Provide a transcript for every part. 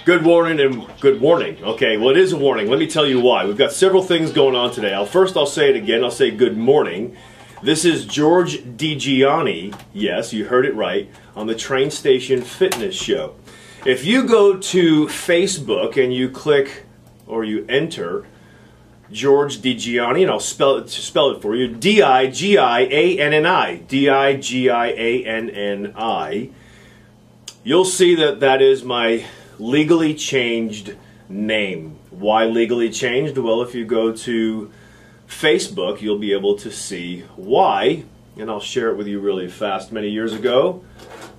Good morning and good warning. Okay, well it is a warning. Let me tell you why. We've got several things going on today. First I'll say it again. I'll say good morning. This is George DiGianni. Yes, you heard it right. On the Train Station Fitness Show. If you go to Facebook and you click or you enter George DiGianni, and I'll spell it for you, D-I-G-I-A-N-N-I, D-I-G-I-A-N-N-I, you'll see that that is my legally changed name. Why legally changed? Well, if you go to Facebook, you'll be able to see why, and I'll share it with you really fast. Many years ago,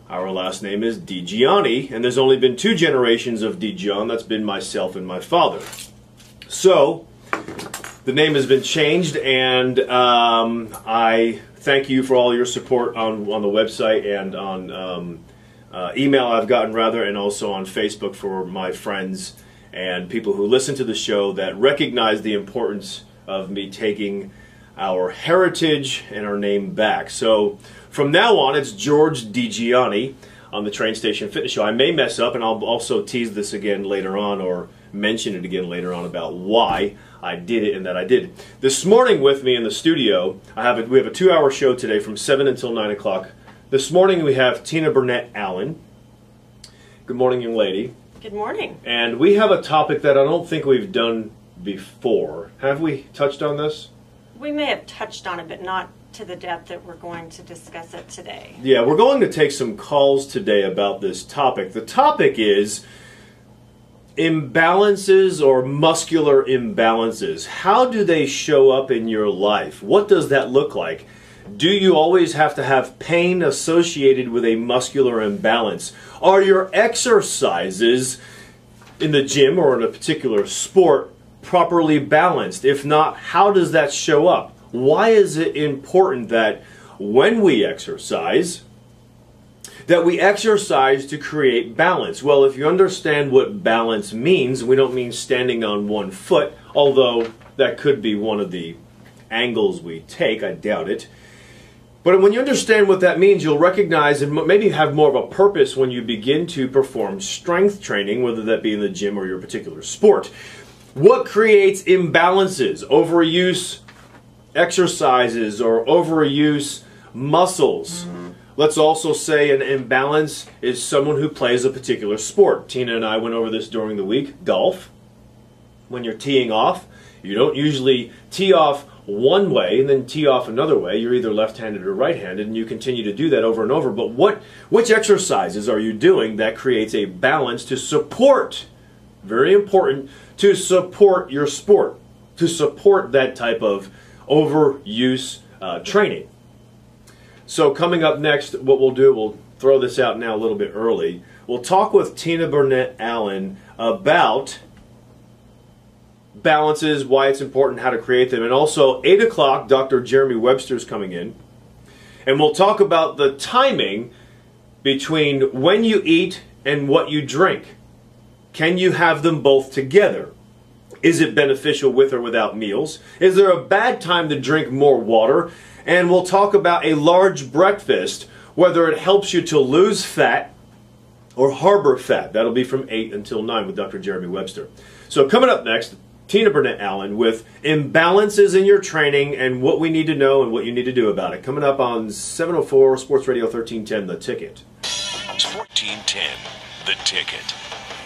our last name is DiGianni, and there's only been 2 generations of DiGianni. That's been myself and my father. So, the name has been changed, and I thank you for all your support on the website and on email I've gotten, rather, and also on Facebook for my friends and people who listen to the show that recognize the importance of me taking our heritage and our name back. So from now on, it's George DiGianni on the Train Station Fitness Show. I may mess up, and I'll also tease this again later on, or mention it again later on about why I did it and that I did it. This morning with me in the studio, we have a 2-hour show today from 7 until 9 o'clock. This morning we have Tina Burnett Allen. Good morning, young lady. Good morning. And we have a topic that I don't think we've done before. Have we touched on this? We may have touched on it, but not to the depth that we're going to discuss it today. Yeah, we're going to take some calls today about this topic. The topic is imbalances or muscular imbalances. How do they show up in your life? What does that look like? Do you always have to have pain associated with a muscular imbalance? Are your exercises in the gym or in a particular sport properly balanced? If not, how does that show up? Why is it important that when we exercise, that we exercise to create balance? Well, if you understand what balance means, we don't mean standing on one foot, although that could be one of the angles we take. I doubt it. But when you understand what that means, you'll recognize and maybe have more of a purpose when you begin to perform strength training, whether that be in the gym or your particular sport. What creates imbalances? Overuse exercises or overuse muscles. Let's also say an imbalance is someone who plays a particular sport. Tina and I went over this during the week. Golf. When you're teeing off, you don't usually tee off one way and then tee off another way. You're either left-handed or right-handed, and you continue to do that over and over. But which exercises are you doing that creates a balance to support, very important, to support your sport, to support that type of overuse training? So coming up next, what we'll do, we'll throw this out now a little bit early. We'll talk with Tina Burnett Allen about balances, why it's important, how to create them. And also, 8 o'clock, Dr. Jeremy Webster's coming in. And we'll talk about the timing between when you eat and what you drink. Can you have them both together? Is it beneficial with or without meals? Is there a bad time to drink more water? And we'll talk about a large breakfast, whether it helps you to lose fat or harbor fat. That'll be from 8 until 9 with Dr. Jeremy Webster. So coming up next, Tina Burnett Allen with imbalances in your training and what we need to know and what you need to do about it. Coming up on 704 Sports Radio 1310, The Ticket. 1410, The Ticket.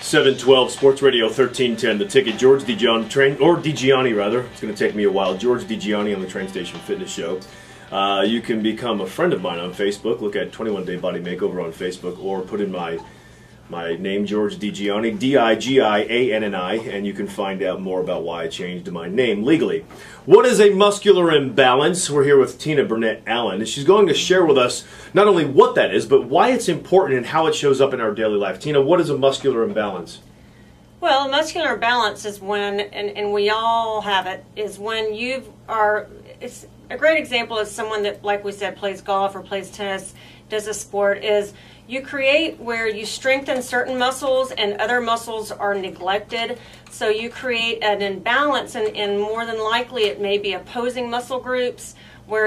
712 Sports Radio 1310, The Ticket. George DiGianni, rather. It's going to take me a while. George DiGianni on the Train Station Fitness Show. You can become a friend of mine on Facebook. Look at 21 Day Body Makeover on Facebook, or put in my name, George DiGianni, D-I-G-I-A-N-N-I, and you can find out more about why I changed my name legally. What is a muscular imbalance? We're here with Tina Burnett Allen, and she's going to share with us not only what that is, but why it's important and how it shows up in our daily life. Tina, what is a muscular imbalance? Well, a muscular imbalance is when, and we all have it, is when it's a great example is someone that, like we said, plays golf or plays tennis, does a sport, is you create where you strengthen certain muscles and other muscles are neglected. So you create an imbalance, and more than likely it may be opposing muscle groups where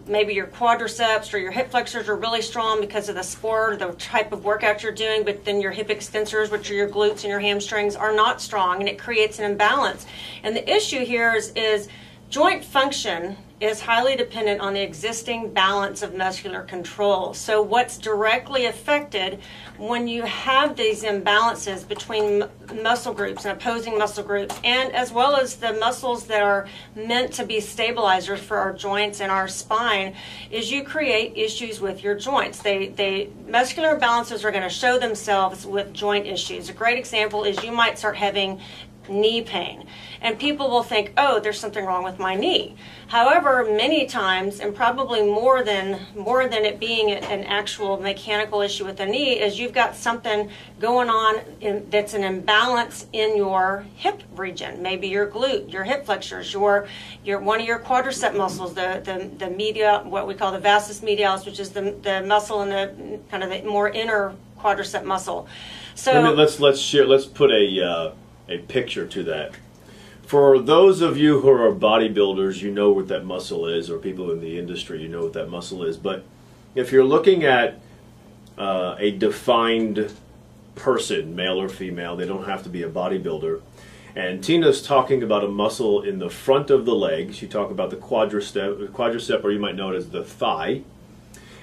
maybe your quadriceps or your hip flexors are really strong because of the sport or the type of workout you're doing, but then your hip extensors, which are your glutes and your hamstrings, are not strong, and it creates an imbalance. And the issue here is joint function is highly dependent on the existing balance of muscular control. So what's directly affected when you have these imbalances between muscle groups and opposing muscle groups, and as well as the muscles that are meant to be stabilizers for our joints and our spine, is you create issues with your joints. Muscular imbalances are going to show themselves with joint issues. A great example is you might start having knee pain, and people will think, oh, there's something wrong with my knee. However, many times, and probably more than it being an actual mechanical issue with the knee, is you've got something going on that's an imbalance in your hip region. Maybe your glute, your hip flexors, your one of your quadricep muscles, the media, what we call the vastus medialis, which is the muscle in the kind of the more inner quadricep muscle. So let's put a picture to that. For those of you who are bodybuilders, you know what that muscle is, or people in the industry, you know what that muscle is. But if you're looking at a defined person, male or female, they don't have to be a bodybuilder. And Tina's talking about a muscle in the front of the leg. She talked about the quadricep, or you might know it as the thigh.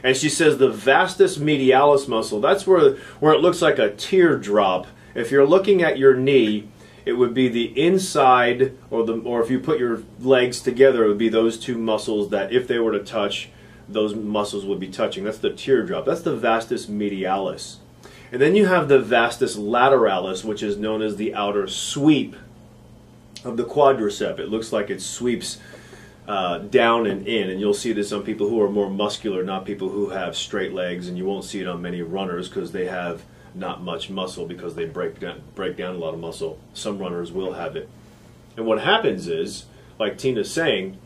And she says the vastus medialis muscle, that's where it looks like a teardrop. If you're looking at your knee, it would be the inside, or if you put your legs together, it would be those two muscles that if they were to touch, those muscles would be touching. That's the teardrop. That's the vastus medialis. And then you have the vastus lateralis, which is known as the outer sweep of the quadricep. It looks like it sweeps down and in, and you'll see this on people who are more muscular, not people who have straight legs, and you won't see it on many runners because they have not much muscle because they break down a lot of muscle. Some runners will have it. And what happens is, like Tina's saying,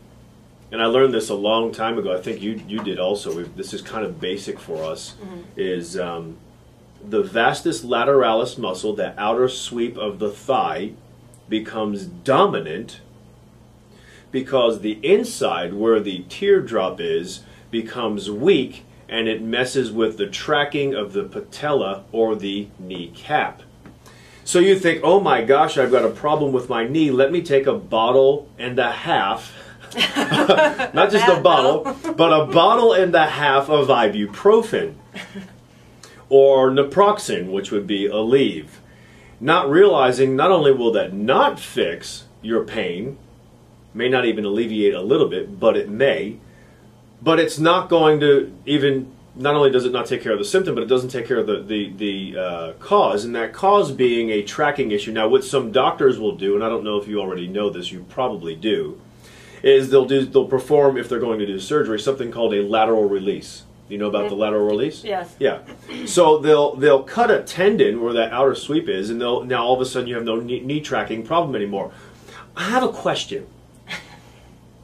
and I learned this a long time ago, I think you did also, this is kind of basic for us, is the vastus lateralis muscle, that outer sweep of the thigh, becomes dominant because the inside, where the teardrop is, becomes weak, and it messes with the tracking of the patella or the kneecap. So you think, oh my gosh, I've got a problem with my knee, let me take a bottle and a half, not just a bottle, but a bottle and a half of ibuprofen, or naproxen, which would be Aleve. Not realizing not only will that not fix your pain, may not even alleviate a little bit, but it may, but it's not going to even, not only does it not take care of the symptom, but it doesn't take care of the cause, and that cause being a tracking issue. Now, what some doctors will do, and I don't know if you already know this, you probably do, is they'll perform, if they're going to do surgery, something called a lateral release. You know about the lateral release? Yes. Yeah. So they'll cut a tendon where that outer sweep is, and now all of a sudden you have no knee tracking problem anymore. I have a question.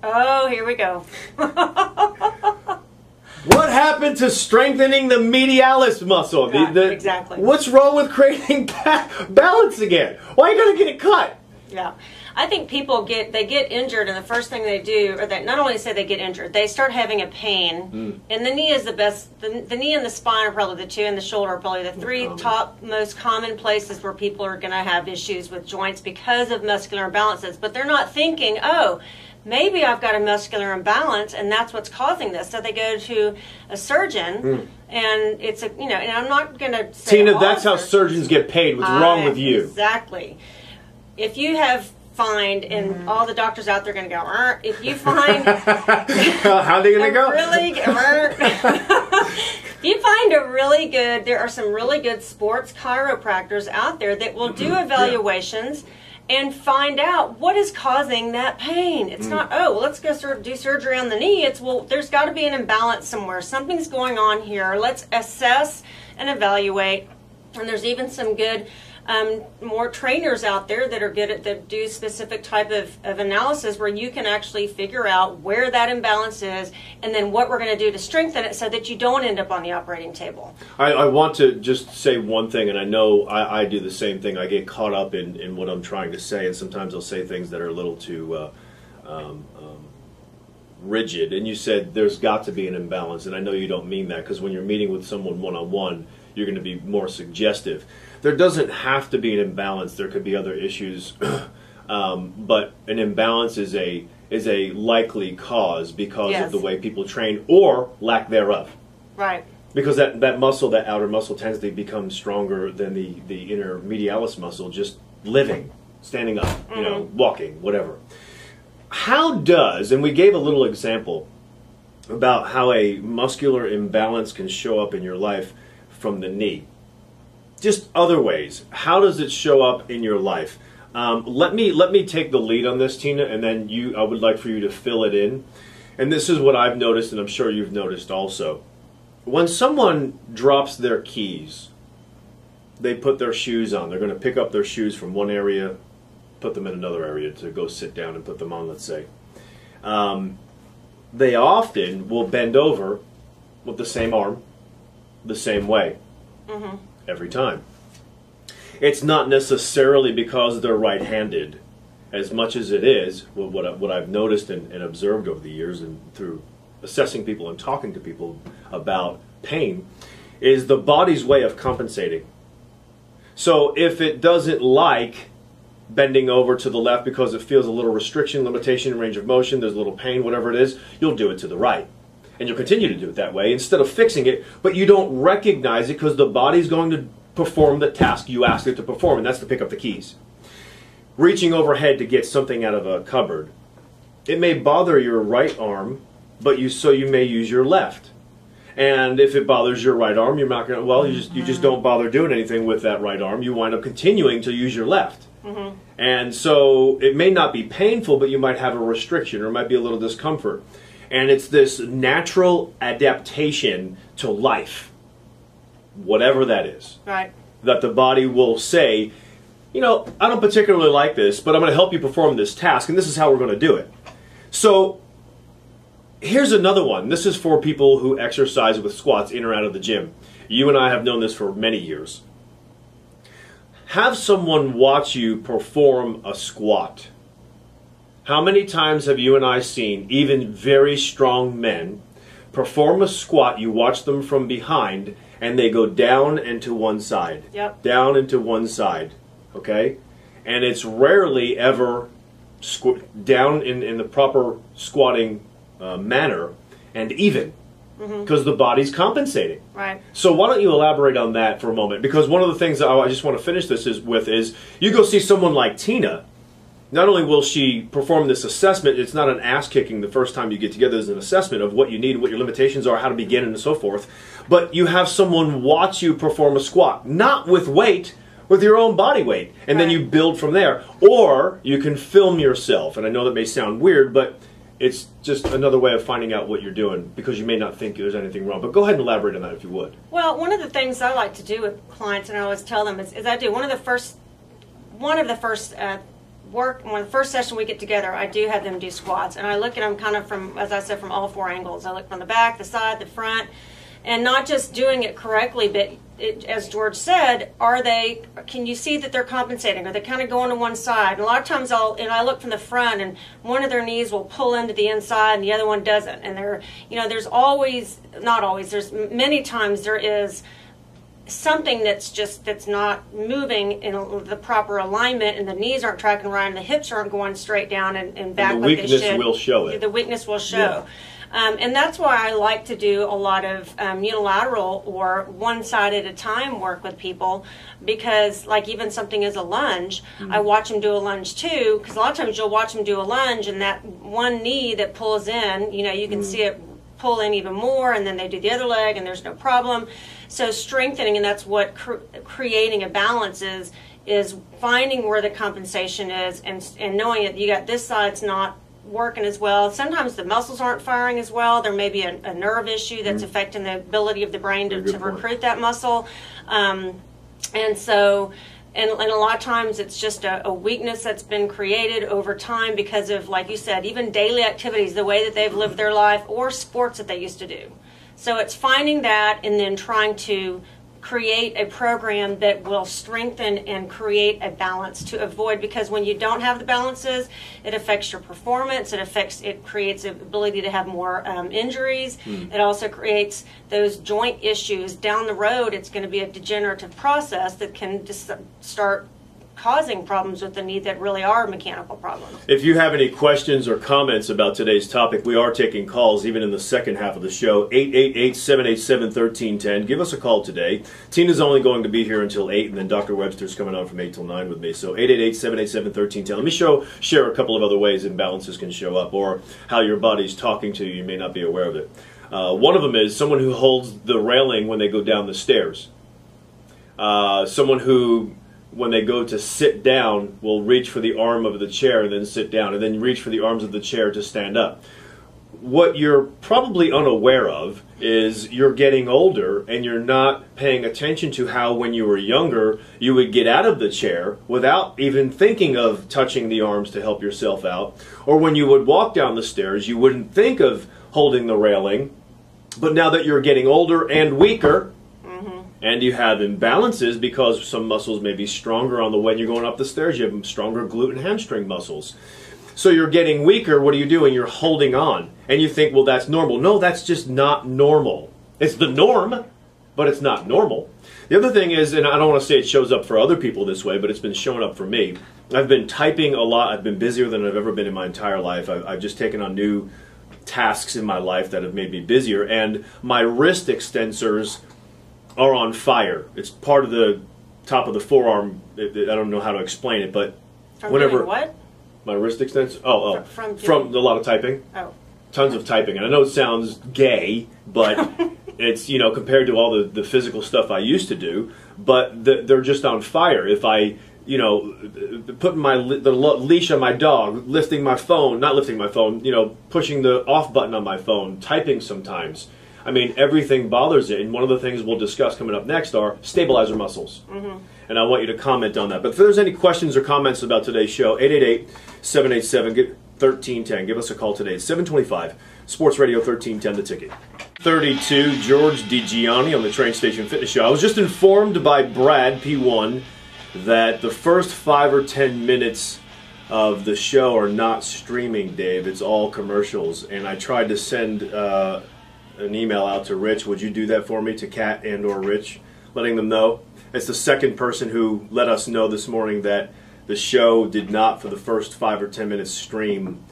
Oh, here we go. What happened to strengthening the medialis muscle? Exactly. What's wrong with creating balance again? Why are you going to get it cut? Yeah. I think people get injured, and the first thing they do, or they not only say they get injured, they start having a pain. And the knee is the best. The knee and the spine are probably the two, and the shoulder are probably the three top most common places where people are going to have issues with joints because of muscular imbalances. But they're not thinking, oh, maybe I've got a muscular imbalance, and that's what's causing this. So they go to a surgeon, and it's and I'm not going to say Tina, that's how surgeons get paid. What's wrong with you? Exactly. If you and all the doctors out there are going to go, if you find how are they going to go? If you find a really good, there are some really good sports chiropractors out there that will do evaluations and find out what is causing that pain. It's not, oh, well, let's go do surgery on the knee. It's, well, there's got to be an imbalance somewhere. Something's going on here. Let's assess and evaluate. And there's even some good more trainers out there that are good at that do specific type of analysis where you can actually figure out where that imbalance is and then what we're going to do to strengthen it so that you don't end up on the operating table. I want to just say one thing, and I know I do the same thing. I get caught up in what I'm trying to say, and sometimes I'll say things that are a little too rigid, and you said there's got to be an imbalance, and I know you don't mean that, because when you're meeting with someone one-on-one, you're going to be more suggestive. There doesn't have to be an imbalance. There could be other issues, but an imbalance is a likely cause because of the way people train or lack thereof. Right. Because that muscle, that outer muscle, tends to become stronger than the inner medialis muscle, just living, standing up, you know, walking, whatever. How does, and we gave a little example about how a muscular imbalance can show up in your life from the knee. Just other ways. How does it show up in your life? Let me take the lead on this, Tina, and then I would like for you to fill it in. And this is what I've noticed, and I'm sure you've noticed also. When someone drops their keys, they put their shoes on. They're going to pick up their shoes from one area, put them in another area to go sit down and put them on, let's say. They often will bend over with the same arm, the same way, every time. It's not necessarily because they're right-handed, as much as it is what I've noticed and observed over the years and through assessing people and talking to people about pain, is the body's way of compensating. So if it doesn't like bending over to the left because it feels a little restriction, limitation, range of motion, there's a little pain, whatever it is, you'll do it to the right. And you'll continue to do it that way instead of fixing it, but you don't recognize it because the body's going to perform the task you asked it to perform, and that's to pick up the keys. Reaching overhead to get something out of a cupboard. It may bother your right arm, but you may use your left. And if it bothers your right arm, you're not going to, well, you just don't bother doing anything with that right arm. You wind up continuing to use your left. And so it may not be painful, but you might have a restriction or it might be a little discomfort. And it's this natural adaptation to life, whatever that is. Right. That the body will say, you know, I don't particularly like this, but I'm going to help you perform this task, and this is how we're going to do it. So here's another one. This is for people who exercise with squats in or out of the gym. You and I have known this for many years. Have someone watch you perform a squat. How many times have you and I seen even very strong men perform a squat? You watch them from behind and they go down and to one side. Yep. Down and to one side. Okay? And it's rarely ever down in the proper squatting manner and even, because the body's compensating. Right. So why don't you elaborate on that for a moment? Because one of the things that I just want to finish this is you go see someone like Tina. Not only will she perform this assessment, it's not an ass-kicking the first time you get together as an assessment of what you need, what your limitations are, how to begin, and so forth. But you have someone watch you perform a squat, not with weight, with your own body weight. And then you build from there. Or you can film yourself. And I know that may sound weird, but it's just another way of finding out what you're doing because you may not think there's anything wrong. But go ahead and elaborate on that if you would. Well, one of the things I like to do with clients, and I always tell them, is I do one of the first when the first session we get together, I do have them do squats, and I look at them kind of from, as I said, from all four angles. I look from the back, the side, the front, and not just doing it correctly, but as George said, can you see that they're compensating? Are they kind of going to one side? And a lot of times I look from the front, and one of their knees will pull into the inside, and the other one doesn't. And there's there's many times there is something that's not moving in the proper alignment, and the knees aren't tracking right, and the hips aren't going straight down and back like they should. The weakness will show it. The weakness will show. Yeah. And that's why I like to do a lot of unilateral or one side at a time work with people, because like even something as a lunge, I watch them do a lunge too, because a lot of times you'll watch them do a lunge and that one knee that pulls in, you can see it pull in even more, and then they do the other leg and there's no problem. So strengthening, and that's what creating a balance is finding where the compensation is and knowing that you got this side's not working as well. Sometimes the muscles aren't firing as well. There may be a nerve issue that's affecting the ability of the brain to recruit that muscle. And a lot of times it's just a weakness that's been created over time because of, like you said, even daily activities, the way that they've lived their life, or sports that they used to do. So it's finding that and then trying to create a program that will strengthen and create a balance to avoid, because when you don't have the balances, it affects your performance, it creates the ability to have more injuries. It also creates those joint issues down the road. It's going to be a degenerative process that can just start causing problems with the knee that really are mechanical problems. If you have any questions or comments about today's topic, we are taking calls even in the second half of the show. 888-787-1310. Give us a call today. Tina's only going to be here until 8, and then Dr. Webster's coming on from 8 till 9 with me. So 888-787-1310. Let me share a couple of other ways imbalances can show up, or how your body's talking to you. You may not be aware of it. One of them is someone who holds the railing when they go down the stairs. Someone who, when they go to sit down, will reach for the arm of the chair and then sit down, and then reach for the arms of the chair to stand up. What you're probably unaware of is you're getting older and you're not paying attention to how when you were younger you would get out of the chair without even thinking of touching the arms to help yourself out, or when you would walk down the stairs you wouldn't think of holding the railing. But now that you're getting older and weaker, and you have imbalances because some muscles may be stronger on the when you're going up the stairs. You have stronger glute and hamstring muscles. So you're getting weaker. What are you doing? You're holding on. And you think, well, that's normal. No, that's just not normal. It's the norm, but it's not normal. The other thing is, and I don't want to say it shows up for other people this way, but it's been showing up for me. I've been typing a lot. I've been busier than I've ever been in my entire life. I've just taken on new tasks in my life that have made me busier. And my wrist extensors are on fire. It's part of the top of the forearm. I don't know how to explain it, but From whenever doing what? my wrist extensor, from a lot of typing, tons of typing, and I know it sounds gay, but it's, you know, compared to all the physical stuff I used to do, but they're just on fire. If I, you know, putting the leash on my dog, lifting my phone, not lifting my phone, you know, pushing the off button on my phone, typing sometimes. I mean, everything bothers it, and one of the things we'll discuss coming up next are stabilizer muscles. And I want you to comment on that. But if there's any questions or comments about today's show, 888-787-1310. Give us a call today. It's 725 Sports Radio 1310, The Ticket. 32, George DiGianni on the Train Station Fitness Show. I was just informed by Brad, P1, that the first 5 or 10 minutes of the show are not streaming, Dave. It's all commercials. And I tried to send an email out to Rich. Would you do that for me, to Kat and or Rich, letting them know? It's the second person who let us know this morning that the show did not, for the first 5 or 10 minutes, stream.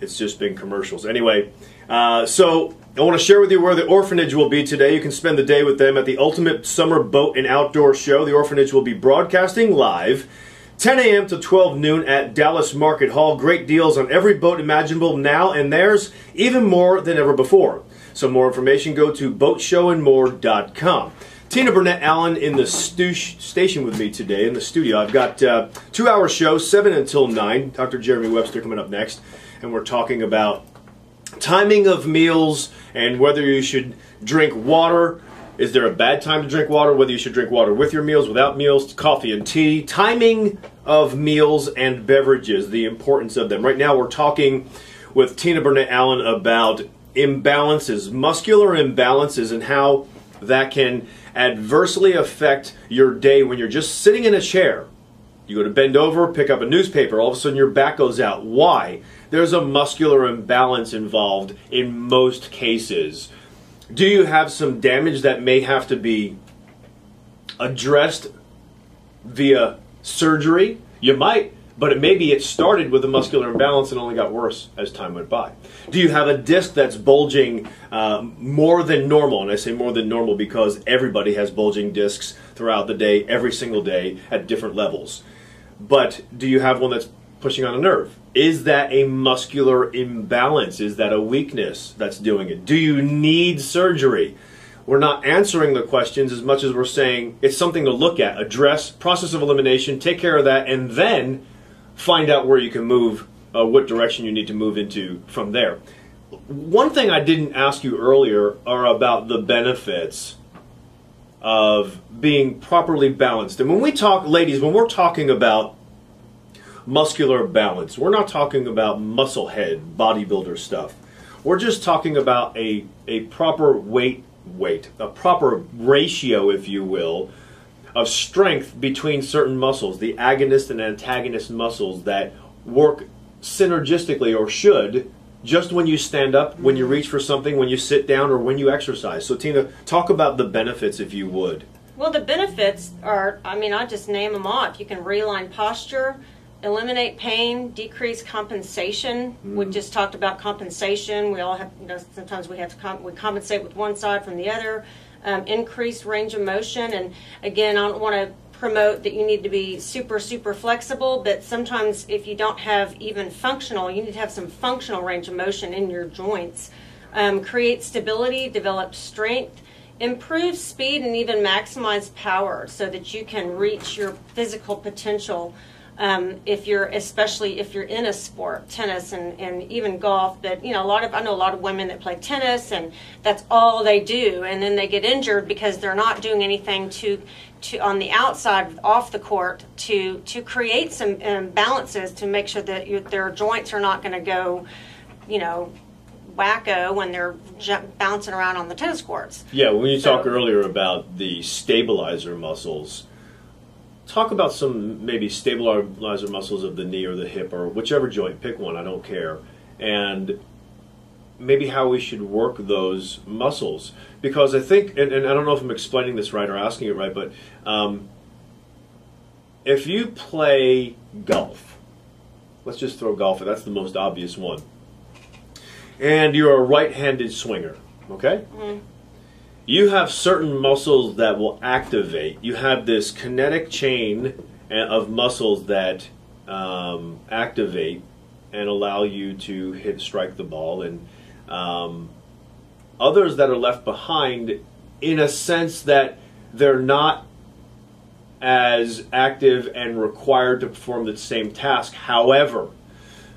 It's just been commercials. Anyway, so I want to share with you where the orphanage will be today. You can spend the day with them at the Ultimate Summer Boat and Outdoor Show. The orphanage will be broadcasting live 10 a.m. to 12 noon at Dallas Market Hall. Great deals on every boat imaginable now, and there's even more than ever before. So more information, go to boatshowandmore.com. Tina Burnett Allen in the station with me today in the studio. I've got 2-hour show, 7 until 9. Dr. Jeremy Webster coming up next, and we're talking about timing of meals and whether you should drink water. Is there a bad time to drink water? Whether you should drink water with your meals, without meals, coffee and tea. Timing of meals and beverages, the importance of them. Right now we're talking with Tina Burnett Allen about imbalances, muscular imbalances, and how that can adversely affect your day when you're just sitting in a chair. You go to bend over, pick up a newspaper, all of a sudden your back goes out. Why? There's a muscular imbalance involved in most cases. Do you have some damage that may have to be addressed via surgery? You might, but maybe it started with a muscular imbalance and only got worse as time went by. Do you have a disc that's bulging more than normal? And I say more than normal because everybody has bulging discs throughout the day, every single day, at different levels. But do you have one that's pushing on a nerve? Is that a muscular imbalance? Is that a weakness that's doing it? Do you need surgery? We're not answering the questions as much as we're saying it's something to look at, address, process of elimination, take care of that, and then find out where you can move, what direction you need to move into from there. One thing I didn't ask you earlier are about the benefits of being properly balanced. And when we talk, ladies, when we're talking about muscular balance, we're not talking about muscle head, bodybuilder stuff. We're just talking about a proper weight a proper ratio, if you will, of strength between certain muscles, the agonist and antagonist muscles that work synergistically, or should, just when you stand up, when you reach for something, when you sit down, or when you exercise. So Tina, talk about the benefits, if you would. Well, the benefits are, I mean, I just name them off. You can realign posture, eliminate pain, decrease compensation. We just talked about compensation. We all have, you know, sometimes we have to we compensate with one side from the other. Increased range of motion. And again, I don't want to promote that you need to be super flexible, but sometimes if you don't have even functional, you need to have some functional range of motion in your joints. Create stability, develop strength, improve speed, and even maximize power so that you can reach your physical potential. Especially if you're in a sport, tennis and even golf. But you know, I know a lot of women that play tennis and that's all they do, and then they get injured because they're not doing anything to on the outside, off the court, to create some balances to make sure that their joints are not going to go, you know, wacko when they're bouncing around on the tennis courts. Yeah, when you talked earlier about the stabilizer muscles, talk about some maybe stabilizer muscles of the knee or the hip or whichever joint. Pick one, I don't care. And maybe how we should work those muscles. Because I think, and I don't know if I'm explaining this right or asking it right, but if you play golf, let's just throw golf, that's the most obvious one, and you're a right-handed swinger, okay? Mm-hmm. You have certain muscles that will activate. You have this kinetic chain of muscles that activate and allow you to strike the ball, and others that are left behind in a sense that they're not as active and required to perform the same task. However,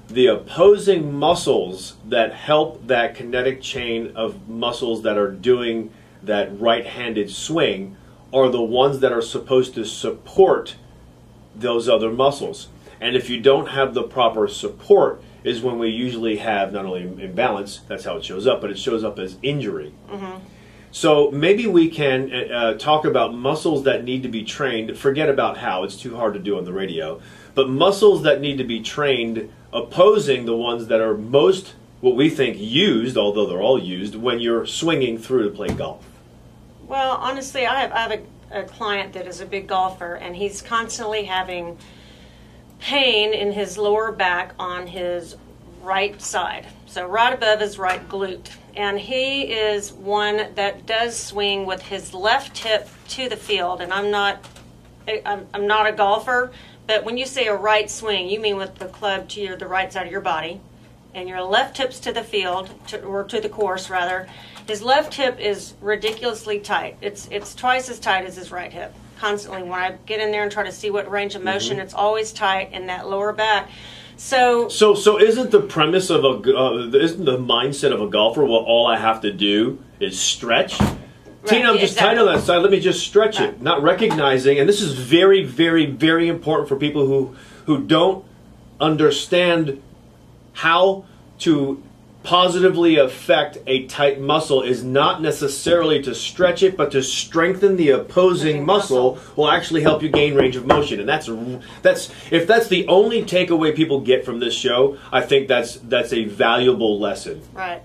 the opposing muscles that help that kinetic chain of muscles that are doing that right-handed swing are the ones that are supposed to support those other muscles. And if you don't have the proper support is when we usually have not only imbalance, that's how it shows up, but it shows up as injury. Mm-hmm. So maybe we can talk about muscles that need to be trained. Forget about how, it's too hard to do on the radio. But muscles that need to be trained opposing the ones that are most, what we think, used, although they're all used, when you're swinging through to play golf. Well, honestly, I have a client that is a big golfer, and he's constantly having pain in his lower back on his right side, so right above his right glute. And he is one that does swing with his left hip to the field. And I'm not a golfer, but when you say a right swing, you mean with the club to the right side of your body, and your left hip's to the field, or to the course rather. His left hip is ridiculously tight. It's twice as tight as his right hip. Constantly, when I get in there and try to see what range of motion, it's always tight in that lower back. So isn't the premise of isn't the mindset of a golfer, well, all I have to do is stretch? Right, Tina, I'm just tight on that side. Let me just stretch it. Not recognizing, and this is very, very, very important for people who don't understand how to positively affect a tight muscle is not necessarily to stretch it, but to strengthen the opposing muscle will actually help you gain range of motion. And that's if that's the only takeaway people get from this show, I think that's a valuable lesson. Right.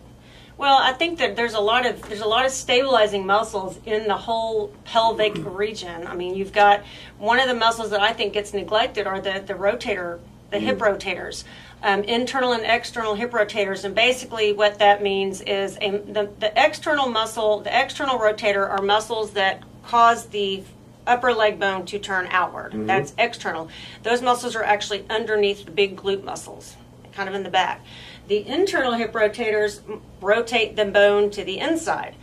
Well, I think that there's a lot of stabilizing muscles in the whole pelvic region. I mean, you've got one of the muscles that I think gets neglected are the rotator, the hip rotators. Internal and external hip rotators, and basically what that means is the external muscle, the external rotator are muscles that cause the upper leg bone to turn outward. Mm-hmm. That's external. Those muscles are actually underneath the big glute muscles, kind of in the back. The internal hip rotators rotate the bone to the inside.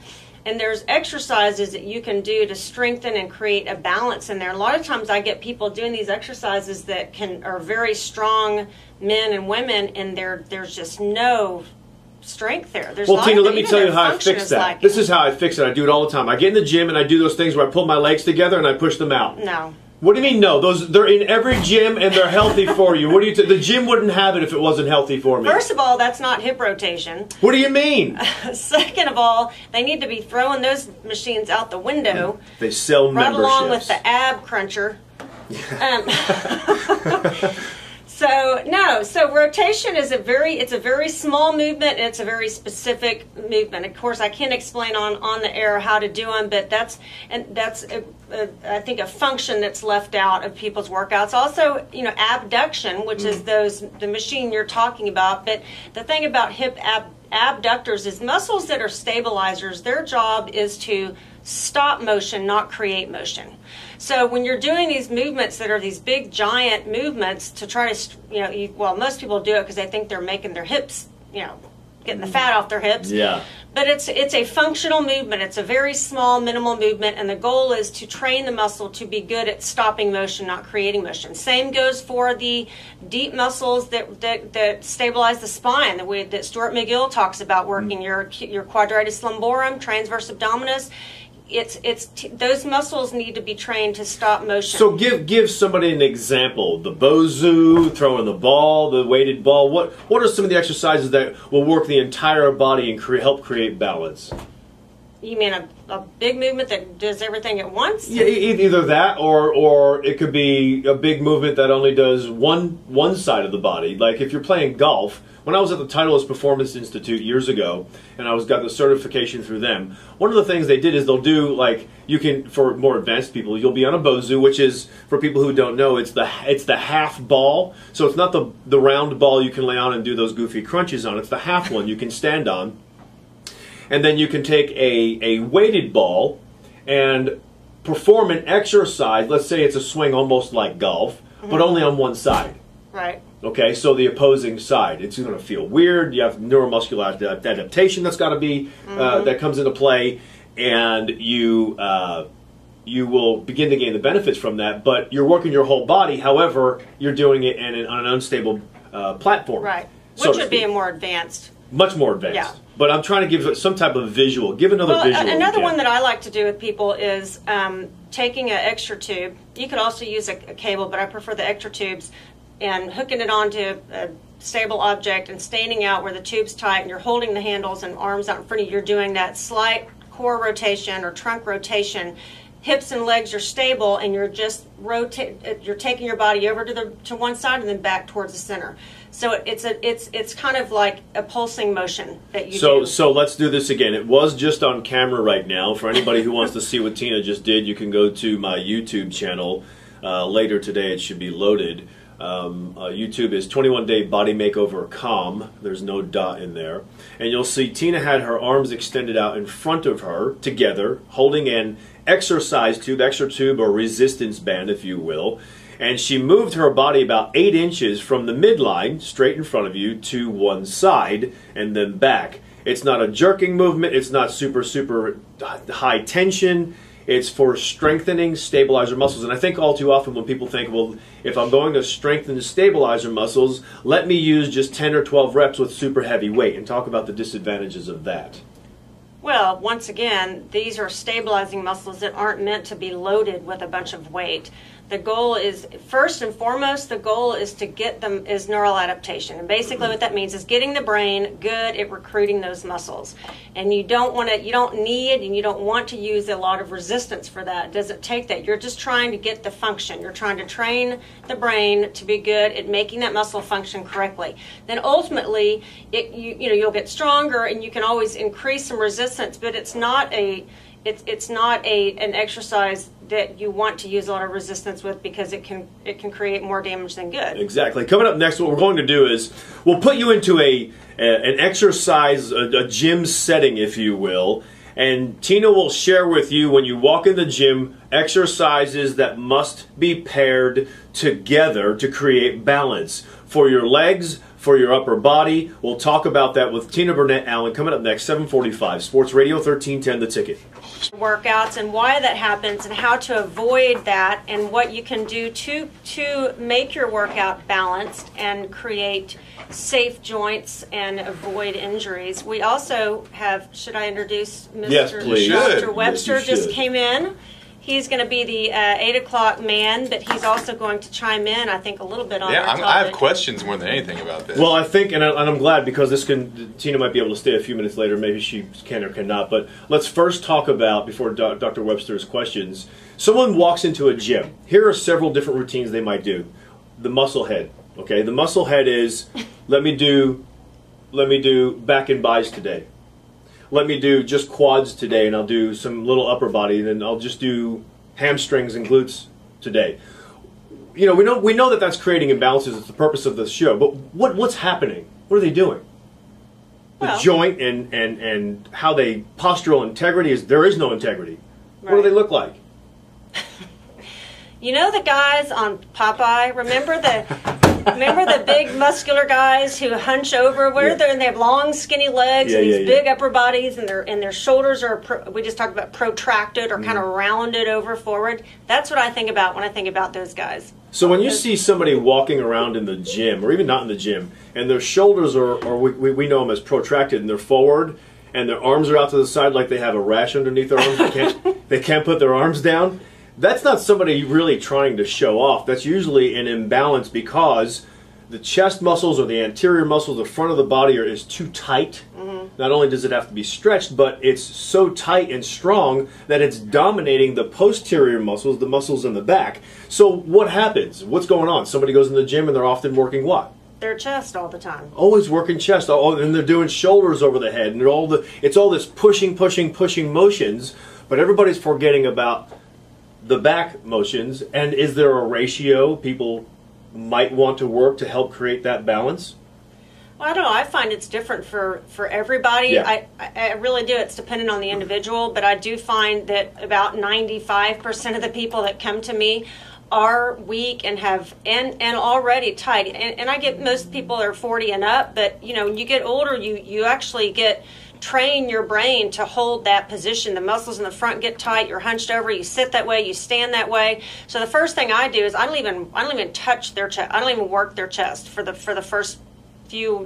And there's exercises that you can do to strengthen and create a balance in there. A lot of times I get people doing these exercises that are very strong men and women, and there's just no strength there. Well, Tina, let me tell you how I fix that. This is how I fix it. I do it all the time. I get in the gym and I do those things where I pull my legs together and I push them out. No. What do you mean no? They're in every gym and they're healthy for you. What do you? The gym wouldn't have it if it wasn't healthy for me. First of all, that's not hip rotation. What do you mean? Second of all, they need to be throwing those machines out the window. They sell right memberships. along with the ab cruncher. So rotation is it's a very small movement, and it's a very specific movement. Of course, I can't explain on the air how to do them, but that's I think a function that's left out of people's workouts. Also, abduction, which is the machine you're talking about. But the thing about hip abductors is muscles that are stabilizers. Their job is to stop motion, not create motion. So when you're doing these movements that are these big giant movements to try to, most people do it because they think they're making their hips, getting the fat off their hips. Yeah. But it's a functional movement. It's a very small, minimal movement, and the goal is to train the muscle to be good at stopping motion, not creating motion. Same goes for the deep muscles that stabilize the spine, the way that Stuart McGill talks about working your quadratus lumborum, transverse abdominis. Those muscles need to be trained to stop motion. So give somebody an example. The Bozu, throwing the ball, the weighted ball. What are some of the exercises that will work the entire body and help create balance? You mean a big movement that does everything at once? Yeah, either that or it could be a big movement that only does one side of the body. Like if you're playing golf. When I was at the Titleist Performance Institute years ago, and I got the certification through them, one of the things they did is they'll do, like, for more advanced people, you'll be on a Bozu, which is, for people who don't know, it's the half ball. So it's not the round ball you can lay on and do those goofy crunches on. It's the half one you can stand on. And then you can take a weighted ball and perform an exercise. Let's say it's a swing almost like golf, but only on one side. Right. Okay, so the opposing side. It's going to feel weird. You have neuromuscular adaptation that's got to be that comes into play, and you will begin to gain the benefits from that. But you're working your whole body. However, you're doing it on an unstable platform. Right, so which would be more advanced. Much more advanced. Yeah. But I'm trying to give some type of visual. Give another visual. Another one that I like to do with people is taking an extra tube. You could also use a cable, but I prefer the extra tubes. And hooking it onto a stable object and standing out where the tube's tight and you're holding the handles and arms out in front of you. You're doing that slight core rotation or trunk rotation. Hips and legs are stable, and you're just you're taking your body over to one side and then back towards the center. So it's kind of like a pulsing motion that you do. So let's do this again. It was just on camera right now. For anybody who wants to see what Tina just did, you can go to my YouTube channel. Later today, it should be loaded. YouTube is 21 Day Body Makeover Com. There's no dot in there. And you'll see Tina had her arms extended out in front of her together, holding an exercise tube, extra tube, or resistance band, if you will. And she moved her body about 8 inches from the midline, straight in front of you, to one side and then back. It's not a jerking movement. It's not super high tension. It's for strengthening stabilizer muscles. And I think all too often when people think, well, if I'm going to strengthen the stabilizer muscles, let me use just 10 or 12 reps with super heavy weight, and talk about the disadvantages of that. Well, once again, these are stabilizing muscles that aren't meant to be loaded with a bunch of weight. The goal is, first and foremost, the goal is to get them is neural adaptation. And basically what that means is getting the brain good at recruiting those muscles. And you don't need and you don't want to use a lot of resistance for that. It doesn't take that. You're just trying to get the function. You're trying to train the brain to be good at making that muscle function correctly. Then ultimately, you'll get stronger and you can always increase some resistance, but it's not an exercise that you want to use a lot of resistance with, because it can create more damage than good. Exactly. Coming up next, what we're going to do is we'll put you into an exercise, a gym setting, if you will, and Tina will share with you, when you walk in the gym, exercises that must be paired together to create balance for your legs, for your upper body. We'll talk about that with Tina Burnett Allen coming up next, 7:45, Sports Radio 1310, The Ticket. Workouts and why that happens and how to avoid that and what you can do to make your workout balanced and create safe joints and avoid injuries. We also have, should I introduce Mr. Yes, please. Dr. Webster? Yes, you just should. came in. He's going to be the 8 o'clock man, but he's also going to chime in, I think, a little bit on our topic. I have questions more than anything about this. Well, I think, and I'm glad, because Tina might be able to stay a few minutes later. Maybe she can or cannot. But let's first talk about, before Dr. Webster's questions, someone walks into a gym. Here are several different routines they might do. The muscle head. Okay, the muscle head is, let me do back and bis today. Let me do just quads today, and I'll do some little upper body, and then I'll just do hamstrings and glutes today. You know, we know that that's creating imbalances. It's the purpose of this show. But what's happening? What are they doing? The joint and how they postural integrity is, there is no integrity. Right. What do they look like? You know the guys on Popeye? Remember the big muscular guys who hunch over? And they have long, skinny legs and these big upper bodies, and their shoulders are. We just talked about protracted or kind of rounded over forward. That's what I think about when I think about those guys. So when you see somebody walking around in the gym, or even not in the gym, and their shoulders are we know them as protracted, and they're forward, and their arms are out to the side like they have a rash underneath their arms, they can't put their arms down. That's not somebody really trying to show off. That's usually an imbalance because the chest muscles or the anterior muscles, the front of the body is too tight. Mm-hmm. Not only does it have to be stretched, but it's so tight and strong that it's dominating the posterior muscles, the muscles in the back. So what happens? What's going on? Somebody goes in the gym and they're often working what? Their chest all the time. Always working chest. And they're doing shoulders over the head. And it's all this pushing motions, but everybody's forgetting about the back motions. And is there a ratio people might want to work to help create that balance? Well, I don't know. I find it's different for everybody. Yeah. I really do. It's dependent on the individual, but I do find that about 95% of the people that come to me are weak and have and already tight. And I get most people are 40 and up, but you know, when you get older, you actually train your brain to hold that position. The muscles in the front get tight. You're hunched over. You sit that way. You stand that way. So the first thing I do is I don't even touch their chest. I don't even work their chest for the first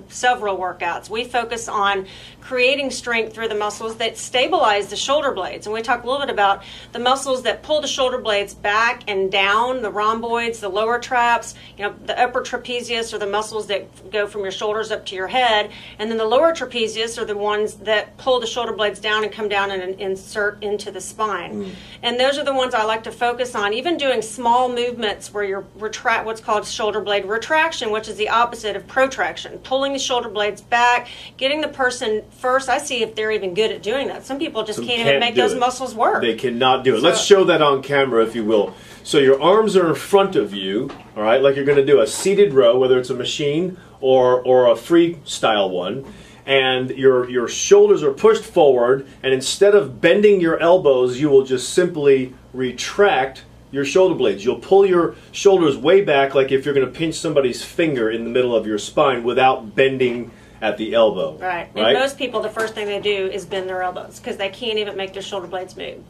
several workouts. We focus on creating strength through the muscles that stabilize the shoulder blades. And we talk a little bit about the muscles that pull the shoulder blades back and down, the rhomboids, the lower traps, the upper trapezius are the muscles that go from your shoulders up to your head. And then the lower trapezius are the ones that pull the shoulder blades down and come down and insert into the spine. Mm. And those are the ones I like to focus on, even doing small movements where you're what's called shoulder blade retraction, which is the opposite of protraction. Pulling the shoulder blades back, getting the person first. I see if they're even good at doing that. Some people just can't even make those muscles work. They cannot do it. Let's show that on camera, if you will. So your arms are in front of you, all right, like you're going to do a seated row, whether it's a machine or a freestyle one, and your shoulders are pushed forward, and instead of bending your elbows, you will just simply retract your shoulder blades. You'll pull your shoulders way back, like if you're going to pinch somebody's finger in the middle of your spine without bending at the elbow. Right. And most people, the first thing they do is bend their elbows because they can't even make their shoulder blades move.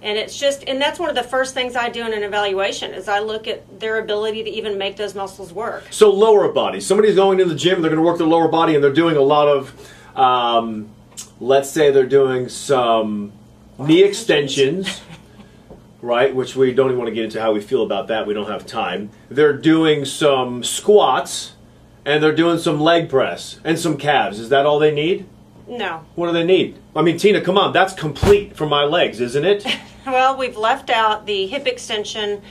And and that's one of the first things I do in an evaluation is I look at their ability to even make those muscles work. So lower body. Somebody's going to the gym, they're going to work their lower body, and they're doing a lot of, let's say they're doing some knee extensions. Right, which we don't even want to get into how we feel about that. We don't have time. They're doing some squats, and they're doing some leg press and some calves. Is that all they need? No. What do they need? I mean, Tina, come on. That's complete for my legs, isn't it? Well, we've left out the hip extension.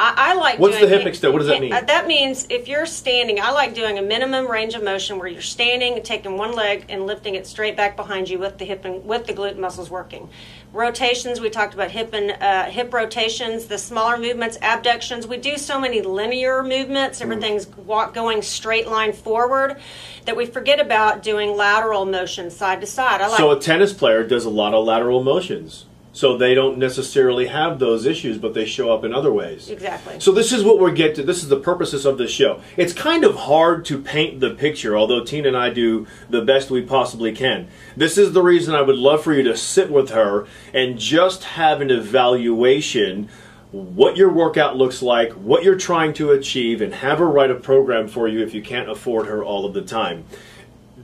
I like What's doing the hip extension? What does that mean? That means if you're standing, I like doing a minimum range of motion where you're standing, taking one leg and lifting it straight back behind you with the hip and with the glute muscles working. Rotations, we talked about hip and hip rotations, the smaller movements, abductions. We do so many linear movements. Everything's going straight line forward that we forget about doing lateral motion side to side. So a tennis player does a lot of lateral motions. So they don't necessarily have those issues, but they show up in other ways. Exactly. So this is what we're getting to. This is the purposes of this show. It's kind of hard to paint the picture, although Tina and I do the best we possibly can. This is the reason I would love for you to sit with her and just have an evaluation, what your workout looks like, what you're trying to achieve, and have her write a program for you if you can't afford her all of the time.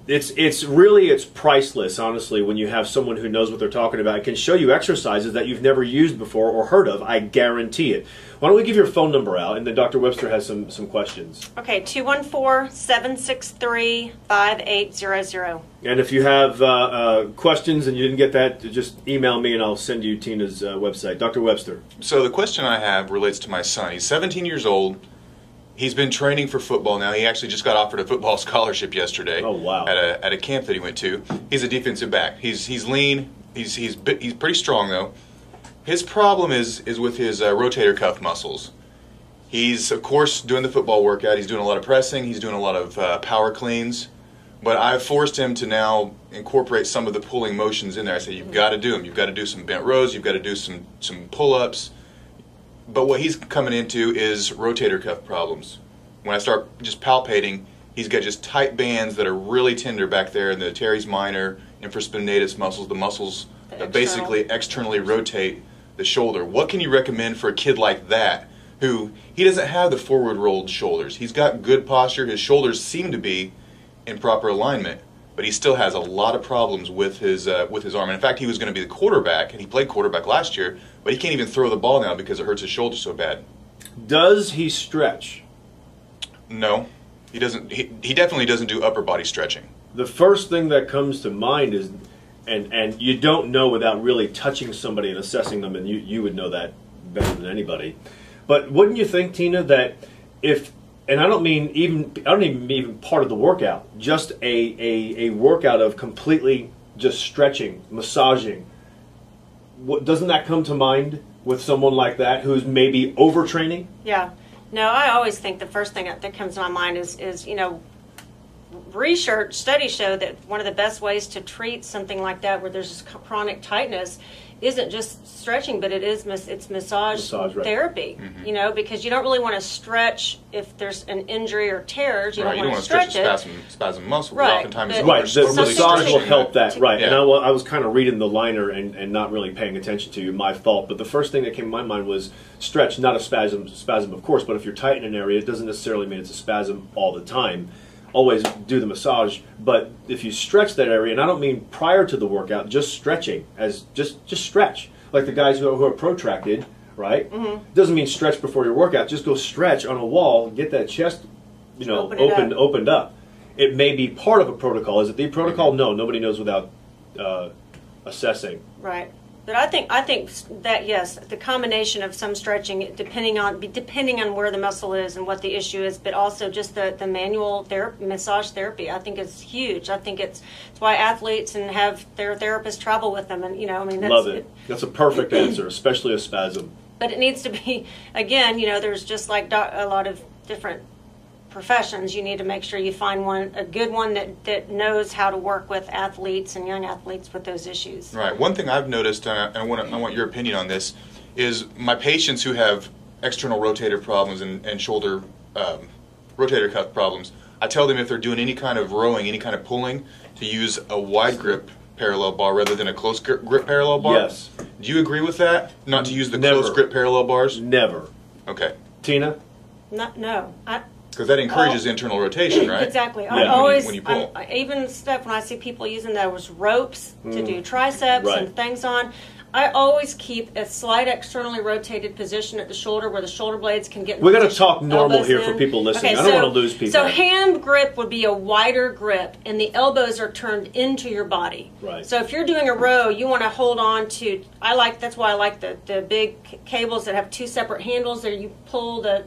It's priceless, honestly, when you have someone who knows what they're talking about. It can show you exercises that you've never used before or heard of. I guarantee it. Why don't we give your phone number out, and then Dr. Webster has some questions. Okay, 214-763-5800. And if you have questions and you didn't get that, just email me and I'll send you Tina's website. Dr. Webster. So the question I have relates to my son. He's 17 years old. He's been training for football now. He actually just got offered a football scholarship yesterday. Oh, wow. At a camp that he went to. He's a defensive back. He's lean. He's pretty strong though. His problem is with his rotator cuff muscles. He's of course doing the football workout. He's doing a lot of pressing. He's doing a lot of power cleans. But I've forced him to now incorporate some of the pulling motions in there. I say you've got to do them. You've got to do some bent rows. You've got to do some pull-ups. But what he's coming into is rotator cuff problems. When I start just palpating, he's got just tight bands that are really tender back there in the teres minor, infraspinatus muscles, the muscles that basically externally rotate the shoulder. What can you recommend for a kid like that who, he doesn't have the forward rolled shoulders. He's got good posture. His shoulders seem to be in proper alignment, but he still has a lot of problems with his arm. And in fact, he was going to be the quarterback, and he played quarterback last year, but he can't even throw the ball now because it hurts his shoulder so bad. Does he stretch? No, he doesn't. He definitely doesn't do upper body stretching. The first thing that comes to mind is, and you don't know without really touching somebody and assessing them, and you would know that better than anybody. But wouldn't you think, Tina, that if, and I don't mean even part of the workout, just a workout of completely just stretching, massaging, doesn't that come to mind with someone like that who's maybe overtraining? Yeah. No, I always think the first thing that comes to my mind is research, studies show that one of the best ways to treat something like that where there's this chronic tightness isn't just stretching, but it's massage right. therapy, because you don't really want to stretch if there's an injury or tears. You Right, don't you want don't to want to stretch stretch a spasm muscle. Right, Oftentimes, but- Right, the overly massage will stretching help that, right. Yeah. And I was kind of reading the liner and not really paying attention to you, my fault. But the first thing that came to my mind was stretch, not a spasm of course, but if you're tight in an area, it doesn't necessarily mean it's a spasm all the time. Always do the massage, but if you stretch that area, and I don't mean prior to the workout, just stretching, as just stretch. Like the guys who are protracted, right? Mm-hmm. Doesn't mean stretch before your workout. Just go stretch on a wall, get that chest, opened up. It may be part of a protocol. Is it the protocol? No, nobody knows without assessing. Right. But I think that yes, the combination of some stretching, depending on where the muscle is and what the issue is, but also just the manual massage therapy, I think is huge. I think it's why athletes and have their therapists travel with them, and that's, love it. That's a perfect answer, especially a spasm. But it needs to be, again, there's just like a lot of different professions. You need to make sure you find a good one that knows how to work with athletes and young athletes with those issues. Right. One thing I've noticed, and I want your opinion on this, is my patients who have external rotator problems and shoulder rotator cuff problems. I tell them if they're doing any kind of rowing, any kind of pulling, to use a wide grip parallel bar rather than a close grip parallel bar. Yes. Do you agree with that? Not to use the Never. close grip parallel bars? Never. Okay. Tina? No. Because that encourages internal rotation, right? Exactly. Yeah. I always, when you pull. even stuff when I see people using those ropes to do triceps Right. and things on, I always keep a slight externally rotated position at the shoulder where the shoulder blades can get in We got to position, talk normal elbows here in. for people listening. Okay, I don't want to lose people. So hand grip would be a wider grip, and the elbows are turned into your body. Right. So if you're doing a row, you want to hold on to. That's why I like the big cables that have two separate handles. There you pull the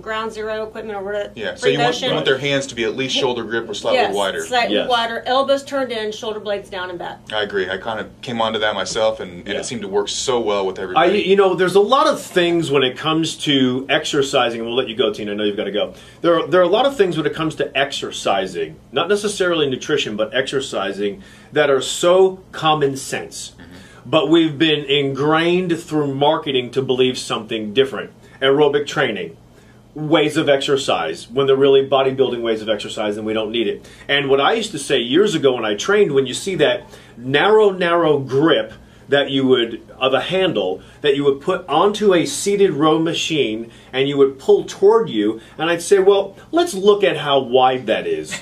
ground zero equipment or whatever. Yeah, so you want their hands to be at least shoulder grip or slightly wider. Slightly Yes. wider, elbows turned in, shoulder blades down and back. I agree. I kind of came onto that myself, and Yeah. it seemed to work so well with everybody. There's a lot of things when it comes to exercising, and we'll let you go, Tina. I know you've got to go. There are a lot of things when it comes to exercising, not necessarily nutrition, but exercising, that are so common sense. But we've been ingrained through marketing to believe something different. Aerobic training, ways of exercise, when they're really bodybuilding ways of exercise, and we don't need it. And what I used to say years ago when I trained, when you see that narrow grip that you would, of a handle, that you would put onto a seated row machine and you would pull toward you, and I'd say, well, let's look at how wide that is.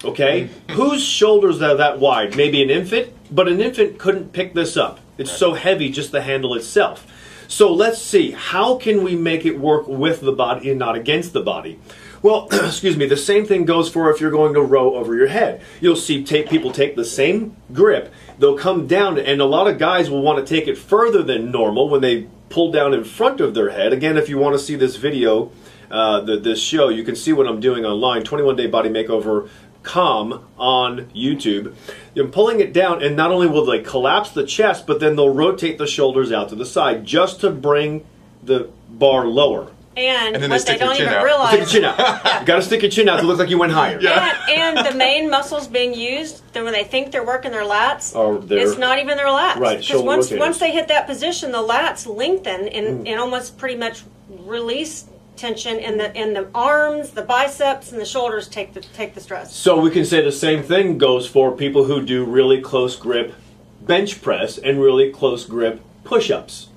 Okay? Whose shoulders are that wide? Maybe an infant, but an infant couldn't pick this up. It's so heavy, just the handle itself. So let's see, how can we make it work with the body and not against the body? Well, excuse me, the same thing goes for if you're going to row over your head. You'll see people take the same grip, they'll come down, and a lot of guys will want to take it further than normal when they pull down in front of their head. Again, if you want to see this video, this show, you can see what I'm doing online, 21 Day Body Makeover on YouTube. You're pulling it down, and not only will they collapse the chest, but then they'll rotate the shoulders out to the side just to bring the bar lower. And then what they don't even Stick your realize, chin out. You got to stick your chin out to look like you went higher. and the main muscles being used, then when they think they're working their lats, it's not even their lats. Right, because shoulder rotators. once they hit that position, the lats lengthen and almost pretty much release tension in the arms, the biceps, and the shoulders take the stress. So we can say the same thing goes for people who do really close grip bench press and really close grip push-ups.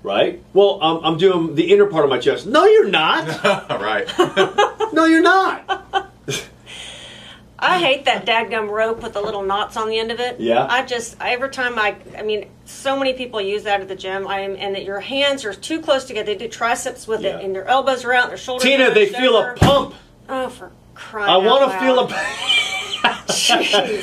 Right? Well, I'm doing the inner part of my chest. No, you're not. Right. No, you're not. I hate that dadgum rope with the little knots on the end of it. Yeah. Every time I mean, so many people use that at the gym. And that your hands are too close together. They do triceps with it, and their elbows are out, their shoulders. Tina, they feel a pump. Oh, for crying I want out to feel loud. a.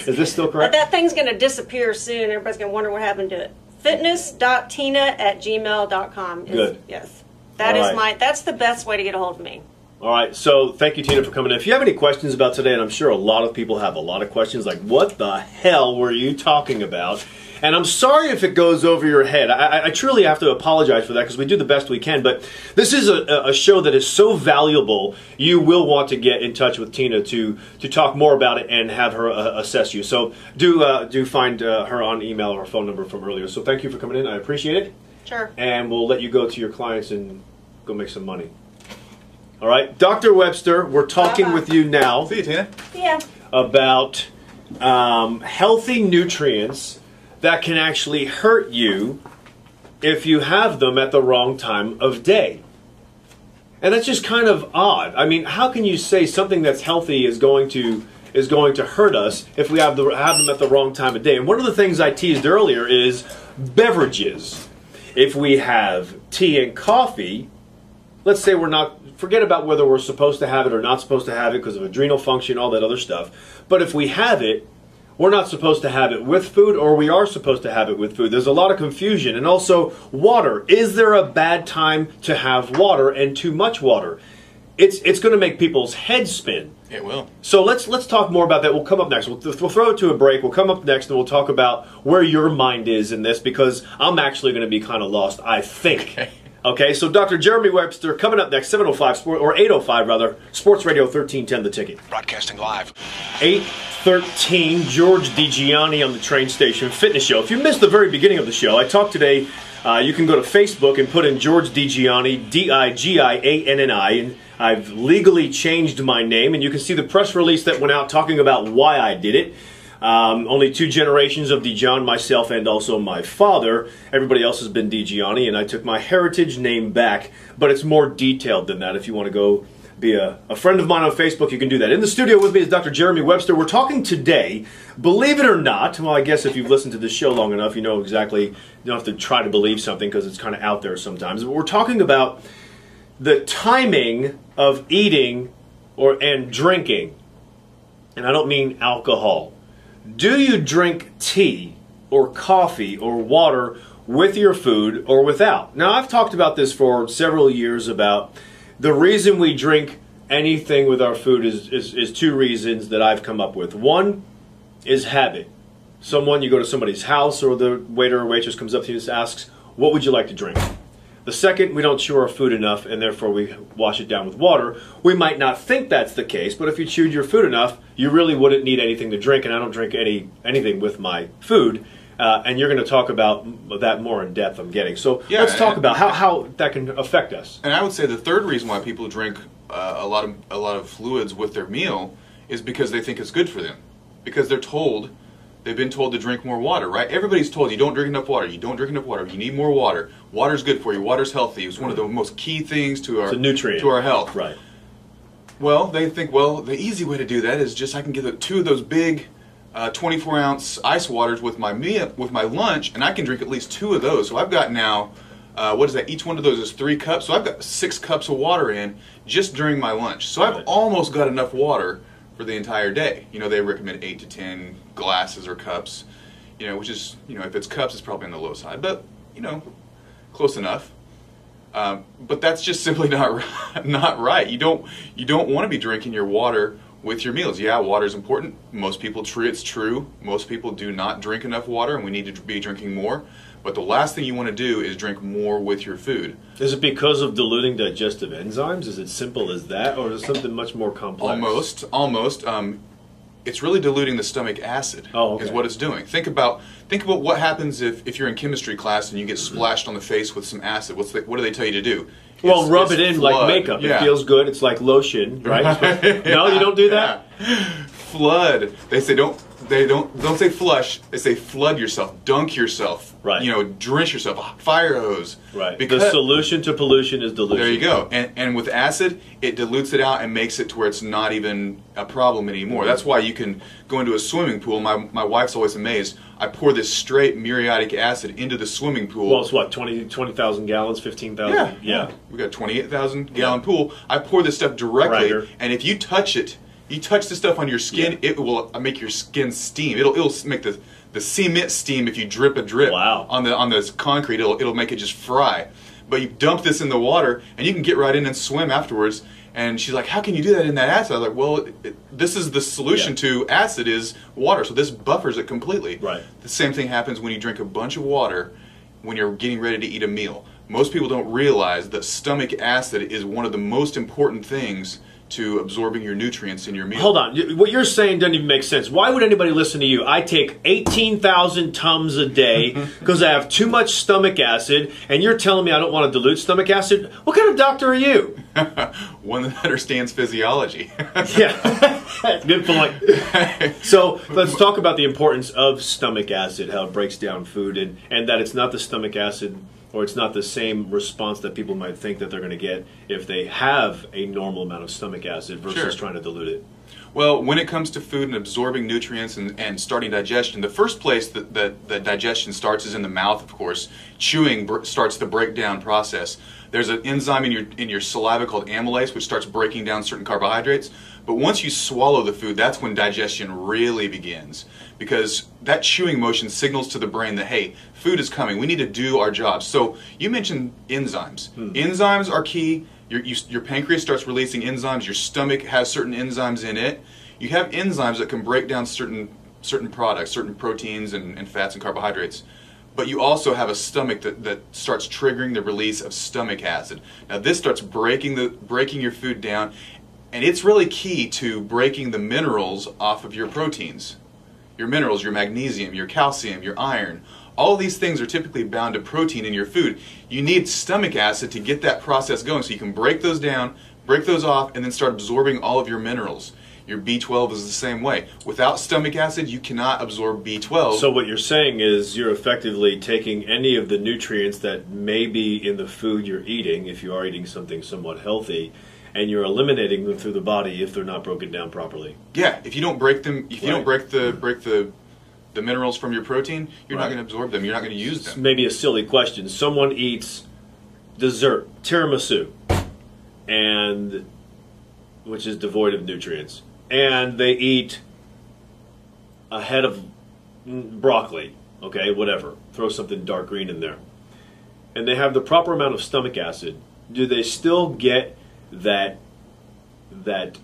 Is this still correct? But that thing's going to disappear soon. Everybody's going to wonder what happened to it. Fitness.tina@gmail.com. Good. Yes. That's the best way to get a hold of me. All right, so thank you, Tina, for coming in. If you have any questions about today, and I'm sure a lot of people have a lot of questions, like, what the hell were you talking about? And I'm sorry if it goes over your head. I truly have to apologize for that because we do the best we can. But this is a show that is so valuable, you will want to get in touch with Tina to talk more about it and have her assess you. So do find her on email or phone number from earlier. So thank you for coming in. I appreciate it. Sure. And we'll let you go to your clients and go make some money. All right, Dr. Webster, we're talking with you now. See you, Tina. Yeah. About healthy nutrients that can actually hurt you if you have them at the wrong time of day. And that's just kind of odd. I mean, how can you say something that's healthy is going to hurt us if we have them at the wrong time of day? And one of the things I teased earlier is beverages. If we have tea and coffee, let's say forget about whether we're supposed to have it or not supposed to have it because of adrenal function, all that other stuff. But if we have it, we're not supposed to have it with food, or we are supposed to have it with food. There's a lot of confusion. And also, water. Is there a bad time to have water and too much water? It's going to make people's heads spin. It will. So let's talk more about that. We'll come up next. We'll throw it to a break. We'll come up next and we'll talk about where your mind is in this, because I'm actually going to be kind of lost, I think. Okay, so Dr. Jeremy Webster coming up next, 805 rather, Sports Radio 1310 The Ticket. Broadcasting live. 8:13, George DiGianni on the train station fitness show. If you missed the very beginning of the show, I talked today, you can go to Facebook and put in George DiGianni, DiGianni, and I've legally changed my name, and you can see the press release that went out talking about why I did it. Only 2 generations of DiGianni, myself and also my father. Everybody else has been DiGianni, and I took my heritage name back, but it's more detailed than that. If you want to go be a friend of mine on Facebook, you can do that. In the studio with me is Dr. Jeremy Webster. We're talking today, believe it or not, well, I guess if you've listened to this show long enough, you know exactly, you don't have to try to believe something because it's kind of out there sometimes, but we're talking about the timing of eating and drinking, and I don't mean alcohol. Do you drink tea or coffee or water with your food or without? Now, I've talked about this for several years about the reason we drink anything with our food is 2 reasons that I've come up with. One is habit. You go to somebody's house or the waiter or waitress comes up to you and asks, what would you like to drink? The second, we don't chew our food enough and therefore we wash it down with water. We might not think that's the case, but if you chewed your food enough, you really wouldn't need anything to drink, and I don't drink anything with my food. And you're going to talk about that more in depth, I'm getting. So let's talk about how that can affect us. And I would say the third reason why people drink a lot of fluids with their meal is because they think it's good for them. Because they've been told to drink more water, right? Everybody's told you don't drink enough water, you don't drink enough water, you need more water. Water's good for you, water's healthy. It's one of the most key things to our It's a nutrient. to our health. Right. Well, they think, well, the easy way to do that is just I can get 2 of those big 24-ounce ice waters with my lunch, and I can drink at least 2 of those. So I've got now, what is that? Each one of those is 3 cups. So I've got 6 cups of water in just during my lunch. So I've almost got enough water for the entire day. You know, they recommend 8 to 10 glasses or cups. You know, which is, you know, if it's cups, it's probably on the low side, but you know, close enough. But that's just simply not right. You don't want to be drinking your water with your meals. Yeah, water is important. Most people, it's true. Most people do not drink enough water, and we need to be drinking more. But the last thing you want to do is drink more with your food. Is it because of diluting digestive enzymes? Is it simple as that, or is it something much more complex? Almost. It's really diluting the stomach acid. Oh, okay. Is what it's doing. Think about what happens if you're in chemistry class and you get splashed on the face with some acid. What do they tell you to do? Well, rub it in flood. like makeup. Yeah. It feels good. It's like lotion, right? No, you don't do that? Yeah. Flood. They say don't say flush. They say flood yourself, dunk yourself. Right. You know, drench yourself, fire hose. Right. Because the solution to pollution is dilution. there you go. And with acid, it dilutes it out and makes it to where it's not even a problem anymore. That's why you can go into a swimming pool. My wife's always amazed. I pour this straight muriatic acid into the swimming pool. Well, it's what, 20,000 gallons, 15,000? Yeah. We got a 28,000 gallon pool. I pour this stuff directly, Right. and if you touch it, you touch the stuff on your skin, it will make your skin steam. It'll make the cement steam if you drip a drip Wow. on this concrete. It'll make it just fry. But you dump this in the water, and you can get right in and swim afterwards. And she's like, how can you do that in that acid? I was like, well, this is the solution to acid is water, so this buffers it completely. Right. The same thing happens when you drink a bunch of water when you're getting ready to eat a meal. Most people don't realize that stomach acid is one of the most important things to absorbing your nutrients in your meal. Hold on. What you're saying doesn't even make sense. Why would anybody listen to you? I take 18,000 Tums a day because I have too much stomach acid, and you're telling me I don't want to dilute stomach acid? What kind of doctor are you? One that understands physiology. Yeah. Good point. So let's talk about the importance of stomach acid, how it breaks down food, and that it's not the stomach acid, or it's not the same response that people might think that they're going to get if they have a normal amount of stomach acid versus trying to dilute it. Well, when it comes to food and absorbing nutrients and starting digestion, the first place that digestion starts is in the mouth, of course. Chewing starts the breakdown process. There's an enzyme in your saliva called amylase, which starts breaking down certain carbohydrates. But once you swallow the food, that's when digestion really begins. Because that chewing motion signals to the brain that, hey, food is coming. We need to do our job. So you mentioned enzymes. Enzymes are key. Your pancreas starts releasing enzymes. Your stomach has certain enzymes in it. You have enzymes that can break down certain products, certain proteins and fats and carbohydrates. But you also have a stomach that starts triggering the release of stomach acid. Now this starts breaking your food down, and it's really key to breaking the minerals off of your proteins. Your minerals, your magnesium, your calcium, your iron. All these things are typically bound to protein in your food. You need stomach acid to get that process going so you can break those down, break those off, and then start absorbing all of your minerals. Your B12 is the same way. Without stomach acid, you cannot absorb B12. So what you're saying is you're effectively taking any of the nutrients that may be in the food you're eating, if you are eating something somewhat healthy, and you're eliminating them through the body if they're not broken down properly. Yeah, if you don't break them, if you don't break the minerals from your protein, you're not going to absorb them. You're not going to use them. Maybe a silly question. Someone eats dessert, tiramisu, and which is devoid of nutrients, and they eat a head of broccoli, okay, whatever. Throw something dark green in there. And they have the proper amount of stomach acid. Do they still get that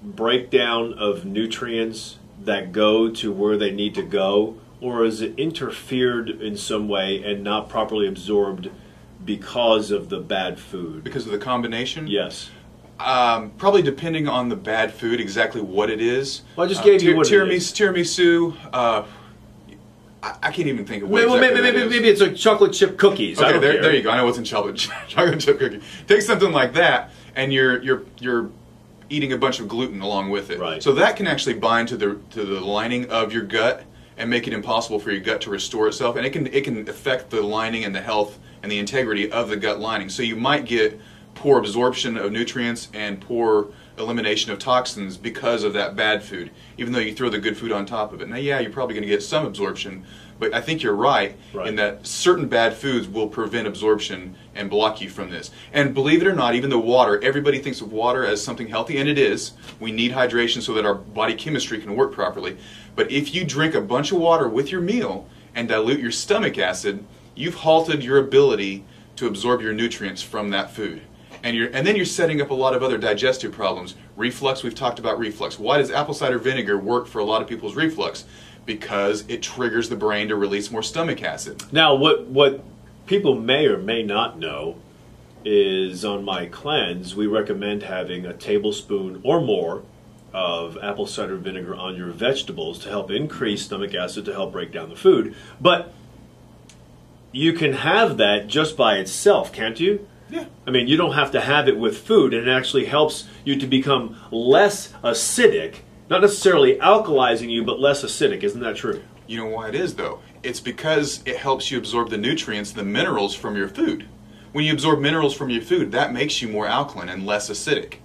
breakdown of nutrients that go to where they need to go, or is it interfered in some way and not properly absorbed because of the bad food? Because of the combination? Yes. Probably depending on the bad food, exactly what it is. Well, I just gave you what it is. Tiramisu, I can't even think of what exactly that is. Maybe it's like chocolate chip cookies. Okay, I don't care. there you go. I know what's in chocolate chip cookie. Take something like that, and you're eating a bunch of gluten along with it. Right. So that can actually bind to the lining of your gut and make it impossible for your gut to restore itself, and it can affect the lining and the health and the integrity of the gut lining. So you might get poor absorption of nutrients and poor elimination of toxins because of that bad food, even though you throw the good food on top of it. Now, yeah, you're probably going to get some absorption, but I think you're right in that certain bad foods will prevent absorption and block you from this. And believe it or not, even the water, everybody thinks of water as something healthy, and it is. We need hydration so that our body chemistry can work properly. But if you drink a bunch of water with your meal and dilute your stomach acid, you've halted your ability to absorb your nutrients from that food. And then you're setting up a lot of other digestive problems. Reflux, we've talked about reflux. Why does apple cider vinegar work for a lot of people's reflux? Because it triggers the brain to release more stomach acid. Now, what people may or may not know is on my cleanse, we recommend having a tablespoon or more of apple cider vinegar on your vegetables to help increase stomach acid, to help break down the food. But you can have that just by itself, can't you? Yeah. I mean, you don't have to have it with food, and it actually helps you to become less acidic, not necessarily alkalizing you, but less acidic. Isn't that true? You know why it is, though? It's because it helps you absorb the nutrients, the minerals from your food. When you absorb minerals from your food, that makes you more alkaline and less acidic.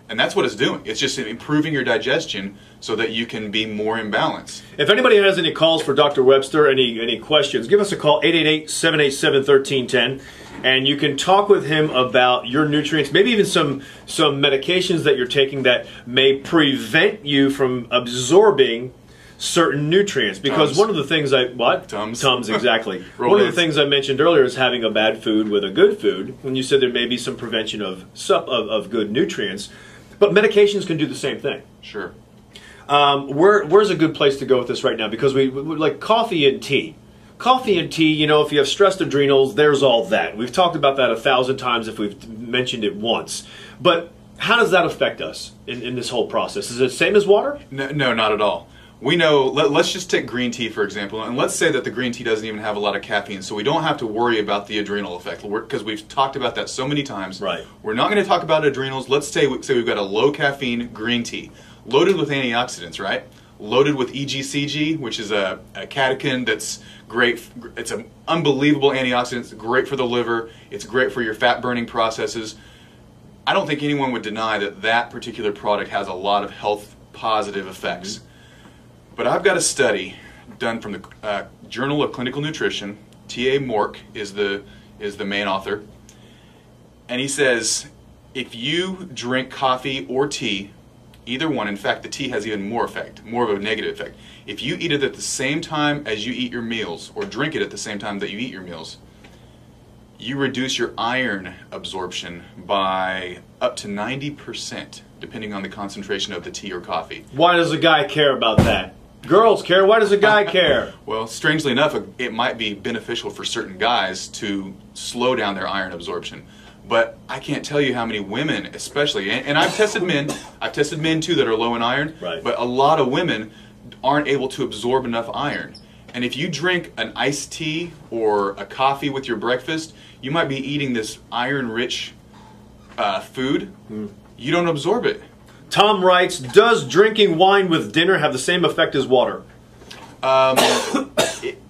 And that's what it's doing. It's just improving your digestion so that you can be more in balance. If anybody has any calls for Dr. Webster, any questions, give us a call, 888-787-1310. And you can talk with him about your nutrients, maybe even some medications that you're taking that may prevent you from absorbing certain nutrients. Because Tums. one of the things Tums, exactly. One of the things I mentioned earlier is having a bad food with a good food. And you said there may be some prevention of good nutrients. But medications can do the same thing. Sure. Where's a good place to go with this right now? Because we like coffee and tea. Coffee and tea, you know, if you have stressed adrenals, there's all that. We've talked about that 1,000 times if we've mentioned it once. But how does that affect us in this whole process? Is it the same as water? No, not at all. We know, let's just take green tea, for example, and let's say that the green tea doesn't even have a lot of caffeine, so we don't have to worry about the adrenal effect, because we've talked about that so many times. Right. We're not going to talk about adrenals. Let's say we've got a low-caffeine green tea, loaded with antioxidants, right? Loaded with EGCG, which is a catechin that's great. It's an unbelievable antioxidant. It's great for the liver. It's great for your fat-burning processes. I don't think anyone would deny that that particular product has a lot of health-positive effects. Mm-hmm. But I've got a study done from the Journal of Clinical Nutrition. T.A. Mork is the main author. And he says, if you drink coffee or tea, either one, in fact, the tea has even more effect, more of a negative effect. If you eat it at the same time as you eat your meals, or drink it at the same time that you eat your meals, you reduce your iron absorption by up to 90%, depending on the concentration of the tea or coffee. Why does a guy care about that? Girls care. Why does a guy care? Well, strangely enough, it might be beneficial for certain guys to slow down their iron absorption. But I can't tell you how many women, especially, and I've tested men too that are low in iron, right. But a lot of women aren't able to absorb enough iron. And if you drink an iced tea or a coffee with your breakfast, you might be eating this iron-rich food. You don't absorb it. Tom writes, does drinking wine with dinner have the same effect as water?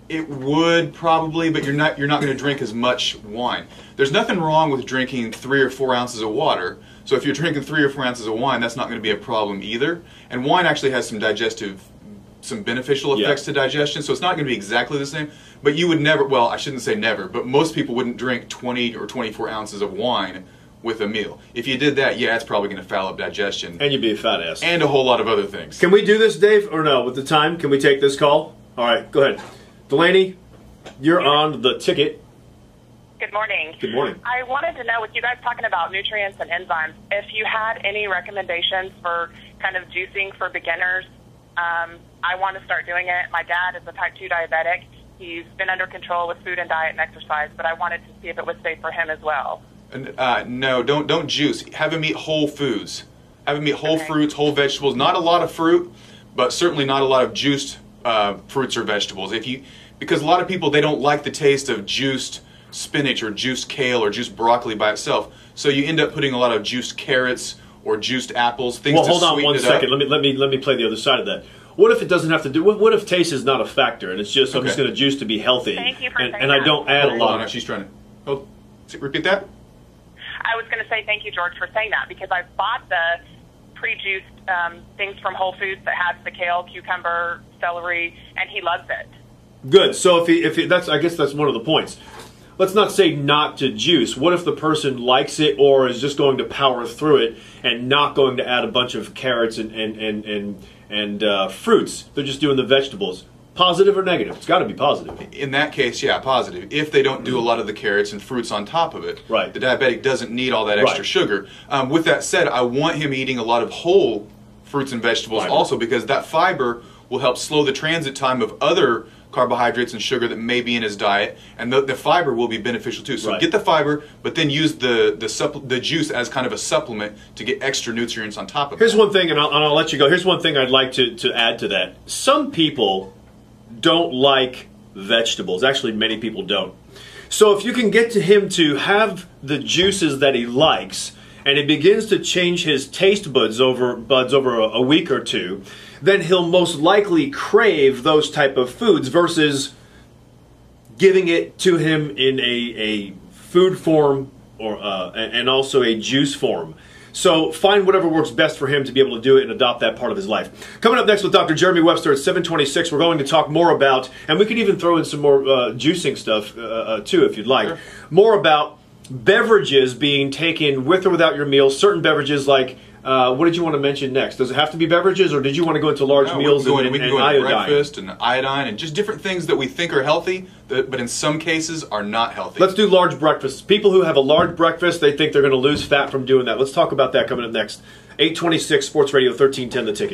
It would probably, but you're not going to drink as much wine. There's nothing wrong with drinking 3 or 4 ounces of water. So if you're drinking 3 or 4 ounces of wine, that's not going to be a problem either. And wine actually has some beneficial effects to digestion, so it's not going to be exactly the same. But you would never, well, I shouldn't say never, but most people wouldn't drink 20 or 24 ounces of wine with a meal. If you did that, yeah, it's probably going to foul up digestion. And you'd be a fat ass. And a whole lot of other things. Can we do this, Dave, or no? With the time, can we take this call? All right, go ahead. Delaney, you're on the ticket. Good morning. Good morning. I wanted to know, with you guys talking about nutrients and enzymes, if you had any recommendations for kind of juicing for beginners. I want to start doing it. My dad is a type 2 diabetic. He's been under control with food and diet and exercise, but I wanted to see if it was safe for him as well. No, don't juice. Have him eat whole foods. Have him eat whole fruits, whole vegetables. Not a lot of fruit, but certainly not a lot of juiced fruits or vegetables. Because a lot of people, they don't like the taste of juiced spinach or juiced kale or juiced broccoli by itself. So you end up putting a lot of juiced carrots or juiced apples, things to sweeten it up. Well, hold on 1 second. Let me play the other side of that. What if it doesn't have to do? What if taste is not a factor, and it's just I'm just going to juice to be healthy, Thank you for saying and I don't add a lot. She's trying to. Oh, repeat that. I was going to say thank you, George, for saying that, because I've bought the pre-juiced things from Whole Foods that has the kale, cucumber, celery, and he loves it. Good. So if he, that's, I guess that's one of the points. Let's not say not to juice. What if the person likes it or is just going to power through it and not going to add a bunch of carrots and fruits? They're just doing the vegetables. Positive or negative? It's got to be positive. In that case, yeah, positive. If they don't do a lot of the carrots and fruits on top of it, right, the diabetic doesn't need all that extra sugar. With that said, I want him eating a lot of whole fruits and vegetables also, because that fiber will help slow the transit time of other carbohydrates and sugar that may be in his diet, and the fiber will be beneficial too. So get the fiber, but then use the juice as kind of a supplement to get extra nutrients on top of it. Here's one thing, and I'll let you go. Here's one thing I'd like to add to that. Some people don't like vegetables. Actually, many people don't. So if you can get to him to have the juices that he likes, and it begins to change his taste buds over a week or two, then he'll most likely crave those type of foods versus giving it to him in a food form or and also a juice form. So find whatever works best for him to be able to do it and adopt that part of his life. Coming up next with Dr. Jeremy Webster at 7:26, we're going to talk more about, and we can even throw in some more juicing stuff too if you'd like, sure, more about beverages being taken with or without your meals. Certain beverages like, what did you want to mention next? Does it have to be beverages, or did you want to go into large meals and iodine? Breakfast and iodine and just different things that we think are healthy, but in some cases are not healthy. Let's do large breakfasts. People who have a large breakfast, they think they're going to lose fat from doing that. Let's talk about that coming up next. 8:26 Sports Radio 1310 The Ticket.